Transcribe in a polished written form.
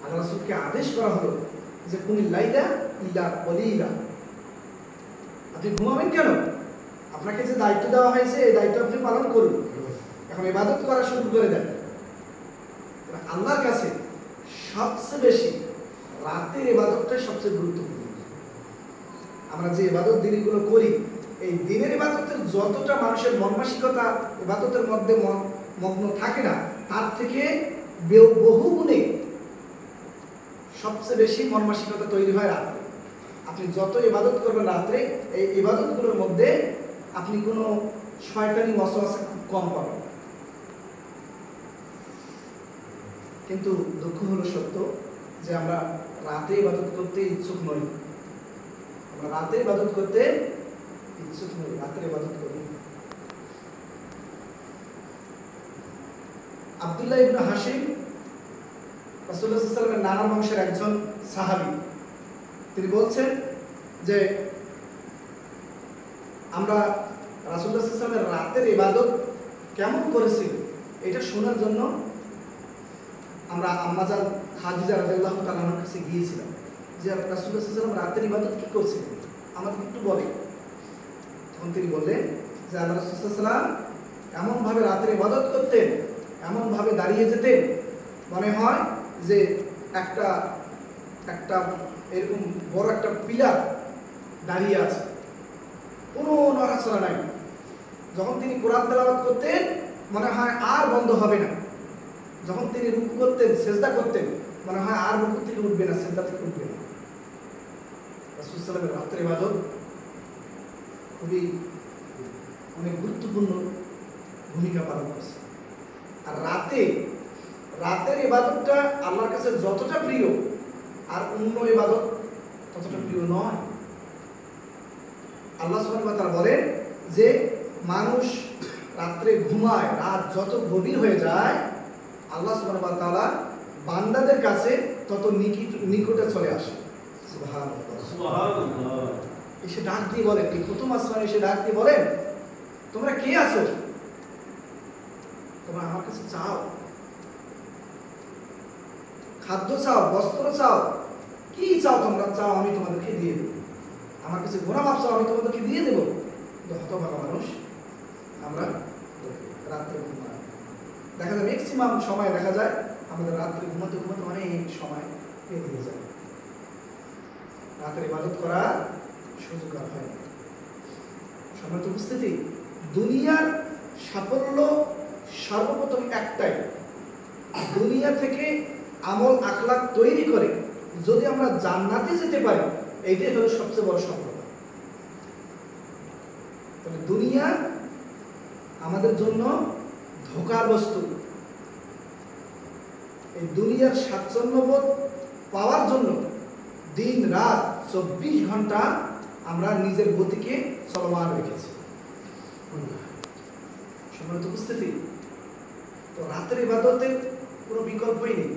আল্লাহ রাসূলকে আদেশ করা হলো যে কুমিল লাইলা ইল্লা কলিলা, আপনি ঘুমাবেন কেন? আপনাকে যে দায়িত্ব দেওয়া হয়েছে এই দায়িত্ব আপনি পালন করুন, এখন ইবাদত করা শুরু করে দেন। আল্লাহর কাছে সবচেয়ে বেশি রাতের ইবাদতটাই সবচেয়ে গুরুত্বপূর্ণ। আমরা যে ইবাদত দিনগুলো করি, এই দিনের ইবাদতের যতটা মানুষের মনমানসিকতা ইবাদতের মধ্যে মগ্ন থাকে না, তার থেকে বহু গুণে সবচেয়ে বেশি মনমানসিকতা তৈরি হয় রাতে। আপনি যত ইবাদত করবেন রাত্রে, এই ইবাদতগুলোর মধ্যে আপনি কোনো শয়তানি ওয়াসওয়াসা খুব কম পাবেন। কিন্তু দুঃখ হলো সত্য যে আমরা রাতে ইবাদত করতে ইচ্ছুক নই। আমরা রাতে ইবাদত করতে ইচ্ছুক নই, রাতে ইবাদত করি। আব্দুল্লাহ ইবনে হাশিম রাসূলুল্লাহ সাল্লাল্লাহু আলাইহি ওয়াসাল্লামের নানা বংশের একজন সাহাবী, তিনি বলছেন যে আমরা রাসূলুল্লাহ সাল্লাল্লাহু আলাইহি ওয়াসাল্লামের রাতের ইবাদত কেমন করেছিল এটা শোনার জন্য আমরা আম্মাজান খাদিজা রাদিয়াল্লাহু তাআলা আনহার কাছে গিয়েছিলাম যে রাসূলুল্লাহ সাল্লাল্লাহু আলাইহি ওয়াসাল্লাম রাতের ইবাদত কি করছিলেন আমাদের একটু বলেন। তখন তিনি বললেন যে আল্লাহ রাসূল সাল্লাল্লাহু আলাইহি ওয়াসাল্লাম এমন ভাবে রাতের ইবাদত করতেন, এমন ভাবে দাঁড়িয়ে যেতেন মনে হয় যে একটা এরকম বড় একটা পিলার দাঁড়িয়ে আছে, কোনো নড়াচড়া নাই। যখন তিনি কোরআন তেলাওয়াত করতেন মনে হয় আর বন্ধ হবে না। যখন তিনি রুকু করতেন, সেজদা করতেন, মনে হয় আর রুকু থেকে উঠবে না, সেজদা থেকে উঠবে না। রাসূল সাল্লাল্লাহু আলাইহি ওয়াসাল্লামের রাতের ইবাদত খুবই অনেক গুরুত্বপূর্ণ ভূমিকা পালন করছে। আর রাতের ইবাদতটা আল্লাহর কাছে যতটা প্রিয়, আর অন্য ইবাদত ততটা প্রিয় নয়। আল্লাহ সুবহানাহু ওয়া তাআলা বলেন যে মানুষ রাত্রে ঘুমায়, রাত যত গভীর হয়ে যায় আল্লাহ সুবহানাহু ওয়া তাআলা বান্দাদের কাছে তত নিকটে চলে আসে। সুবহানাল্লাহ, সুবহানাল্লাহ। এসে ডাক দিয়ে বলেন, এই প্রথম আসমানে এসে ডাক দিয়ে বলেন, তোমরা কে আছো? তোমরা আমার কাছে চাও, খাদ্য চাও, বস্ত্র চাও, কি চাও তোমরা চাও, আমি তোমাদেরকে দিয়ে দেব। আমার কাছে গুনাহ মাফ চাও, আমি তোমাদেরকে দিয়ে দেব। হতভাগা মানুষ আমরা রাত্রে ঘুমাই। দেখা যায় ম্যাক্সিমাম সময় দেখা যায় আমাদের রাত্রে ঘুমাতে ঘুমাতে অনেক সময় পেরিয়ে যায়, রাতের ইবাদত করার সুযোগ আর হয় না। সম্মানিত উপস্থিতি, দুনিয়ার সাফল্য সর্বপ্রথম একটাই, দুনিয়া থেকে আমল আখলাক তৈরি করে যদি আমরা জান্নাতে যেতে পারি, এইটাই হলো সবচেয়ে বড় সফলতা। তবে দুনিয়া আমাদের জন্য ধোঁকার বস্তু। এই দুনিয়ার স্বাচ্ছন্দ্যবোধ পাওয়ার জন্য দিন রাত 24 ঘন্টা আমরা নিজের গতিকে চলমান রেখেছি। সম্মানিত উপস্থিতি, তো রাতের ইবাদতের কোনো বিকল্পই নেই।